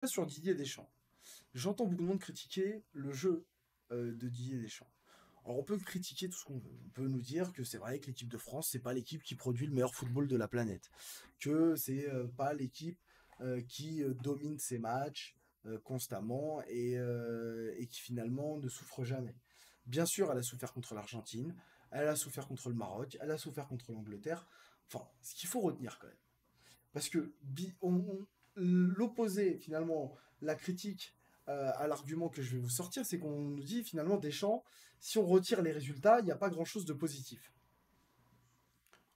Sur Didier Deschamps. J'entends beaucoup de monde critiquer le jeu de Didier Deschamps. Alors on peut critiquer tout ce qu'on veut. On peut nous dire que c'est vrai que l'équipe de France, c'est pas l'équipe qui produit le meilleur football de la planète. Que c'est pas l'équipe qui domine ses matchs constamment et qui finalement ne souffre jamais. Bien sûr, elle a souffert contre l'Argentine, elle a souffert contre le Maroc, elle a souffert contre l'Angleterre. Enfin, ce qu'il faut retenir quand même. Parce que l'opposé, finalement, la critique à l'argument que je vais vous sortir, c'est qu'on nous dit finalement Deschamps, si on retire les résultats, il n'y a pas grand-chose de positif.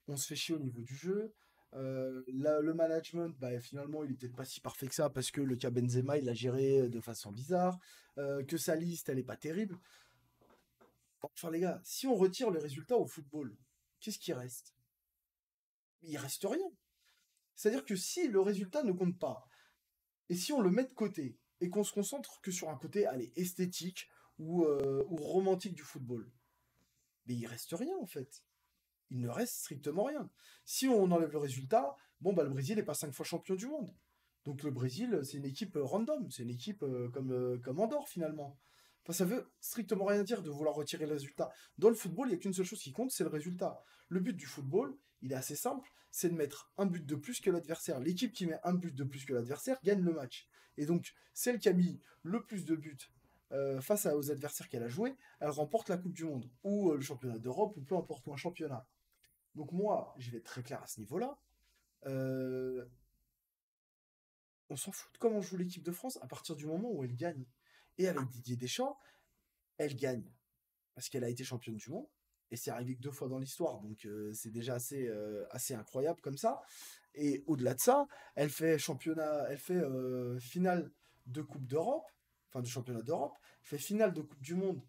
On se fait chier au niveau du jeu. Le management, bah, finalement, il est peut-être pas si parfait que ça parce que le cas Benzema, il l'a géré de façon bizarre. Que sa liste, elle est pas terrible. Enfin, les gars, si on retire les résultats au football, qu'est-ce qui reste? Il reste rien. C'est-à-dire que si le résultat ne compte pas, et si on le met de côté et qu'on se concentre que sur un côté, allez, esthétique ou romantique du football, mais il reste rien en fait. Il ne reste strictement rien. Si on enlève le résultat, bon bah le Brésil n'est pas 5 fois champion du monde. Donc le Brésil, c'est une équipe random, c'est une équipe comme Andorre finalement. Enfin, ça veut strictement rien dire de vouloir retirer le résultat. Dans le football, il n'y a qu'une seule chose qui compte, c'est le résultat. Le but du football, il est assez simple, c'est de mettre un but de plus que l'adversaire. L'équipe qui met un but de plus que l'adversaire gagne le match. Et donc, celle qui a mis le plus de buts aux adversaires qu'elle a joué, elle remporte la Coupe du Monde, ou le championnat d'Europe, ou peu importe, ou un championnat. Donc moi, je vais être très clair à ce niveau-là. Euh, on s'en fout de comment joue l'équipe de France à partir du moment où elle gagne. Et avec Didier Deschamps, elle gagne parce qu'elle a été championne du monde. Et c'est arrivé que 2 fois dans l'histoire, donc c'est déjà assez incroyable comme ça. Et au-delà de ça, elle fait championnat, elle fait finale de Coupe d'Europe, enfin de championnat d'Europe, elle fait finale de Coupe du Monde,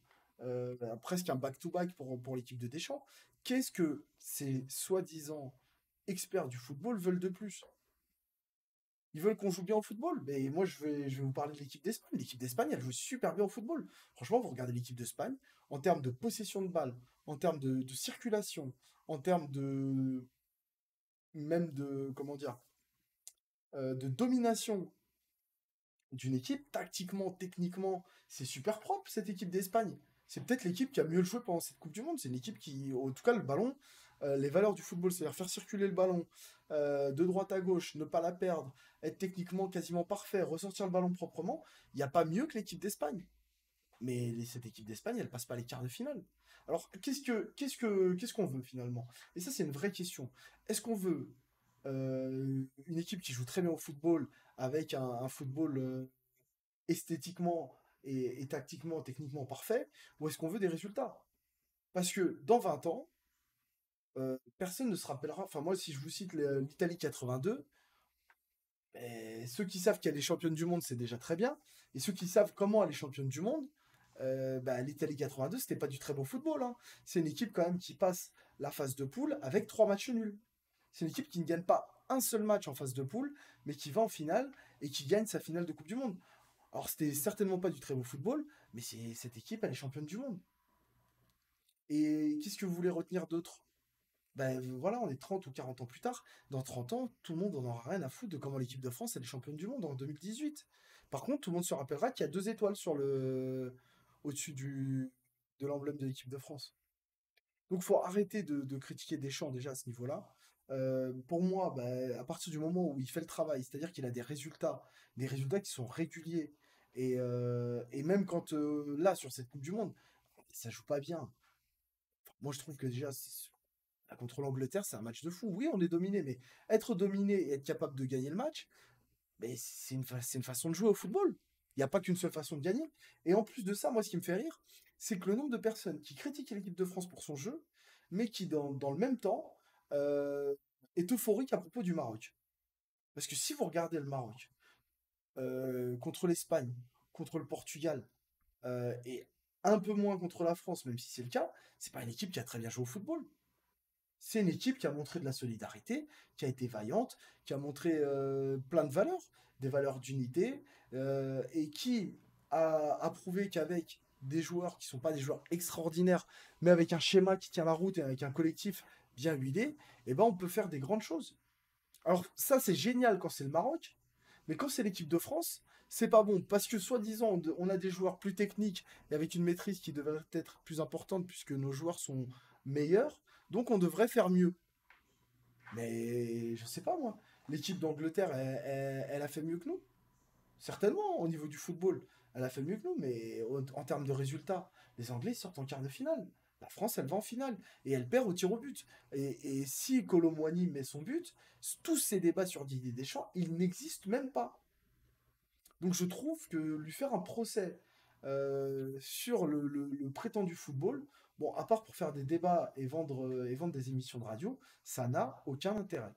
presque un back-to-back pour l'équipe de Deschamps. Qu'est-ce que ces soi-disant experts du football veulent de plus? Ils veulent qu'on joue bien au football. Mais moi, je vais vous parler de l'équipe d'Espagne. L'équipe d'Espagne, elle joue super bien au football. Franchement, vous regardez l'équipe d'Espagne, en termes de possession de balle, en termes de circulation, en termes même de, comment dire, de domination d'une équipe, tactiquement, techniquement, c'est super propre cette équipe d'Espagne. C'est peut-être l'équipe qui a mieux joué pendant cette Coupe du Monde. C'est une équipe qui, en tout cas, le ballon, les valeurs du football, c'est-à-dire faire circuler le ballon de droite à gauche, ne pas la perdre, être techniquement quasiment parfait, ressortir le ballon proprement, il n'y a pas mieux que l'équipe d'Espagne. Mais cette équipe d'Espagne, elle passe pas les quarts de finale. Alors, qu'est-ce qu'on veut finalement? Et ça, c'est une vraie question. Est-ce qu'on veut une équipe qui joue très bien au football avec un football esthétiquement et tactiquement, techniquement parfait, ou est-ce qu'on veut des résultats? Parce que dans 20 ans, personne ne se rappellera. Enfin, moi, si je vous cite l'Italie 82, ben, ceux qui savent qu'elle est championne du monde, c'est déjà très bien. Et ceux qui savent comment elle est championne du monde, ben, l'Italie 82, c'était pas du très bon football, hein. C'est une équipe quand même qui passe la phase de poule avec 3 matchs nuls. C'est une équipe qui ne gagne pas un seul match en phase de poule, mais qui va en finale et qui gagne sa finale de Coupe du Monde. Alors, c'était certainement pas du très beau football, mais cette équipe, elle est championne du monde. Et qu'est-ce que vous voulez retenir d'autre? Ben voilà, on est 30 ou 40 ans plus tard. Dans 30 ans, tout le monde en aura rien à foutre de comment l'équipe de France, elle est championne du monde en 2018. Par contre, tout le monde se rappellera qu'il y a 2 étoiles au-dessus de l'emblème de l'équipe de France. Donc, faut arrêter de critiquer Deschamps déjà à ce niveau-là. Pour moi, ben, à partir du moment où il fait le travail, c'est-à-dire qu'il a des résultats qui sont réguliers, et même quand là, sur cette Coupe du Monde, ça joue pas bien. Moi, je trouve que déjà, contre l'Angleterre, c'est un match de fou. Oui, on est dominé, mais être dominé et être capable de gagner le match, mais c'est une façon de jouer au football. Il n'y a pas qu'une seule façon de gagner. Et en plus de ça, moi, ce qui me fait rire, c'est que le nombre de personnes qui critiquent l'équipe de France pour son jeu, mais qui, dans le même temps, euh, est euphorique à propos du Maroc. Parce que si vous regardez le Maroc contre l'Espagne, contre le Portugal, et un peu moins contre la France, même si c'est le cas, c'est pas une équipe qui a très bien joué au football. C'est une équipe qui a montré de la solidarité, qui a été vaillante, qui a montré plein de valeurs, des valeurs d'unité, et qui a prouvé qu'avec des joueurs qui ne sont pas des joueurs extraordinaires, mais avec un schéma qui tient la route et avec un collectif bien huilé, eh ben on peut faire des grandes choses. Alors ça, c'est génial quand c'est le Maroc, mais quand c'est l'équipe de France, c'est pas bon. Parce que soi-disant, on a des joueurs plus techniques et avec une maîtrise qui devrait être plus importante puisque nos joueurs sont meilleurs. Donc on devrait faire mieux. Mais je sais pas moi. L'équipe d'Angleterre, elle a fait mieux que nous. Certainement, au niveau du football. Elle a fait mieux que nous, mais en termes de résultats, les Anglais sortent en quart de finale. La France, elle va en finale. Et elle perd au tir au but. Et si Kolo Muani met son but, tous ces débats sur Didier Deschamps, ils n'existent même pas. Donc je trouve que lui faire un procès sur le prétendu football, bon, à part pour faire des débats et vendre des émissions de radio, ça n'a aucun intérêt.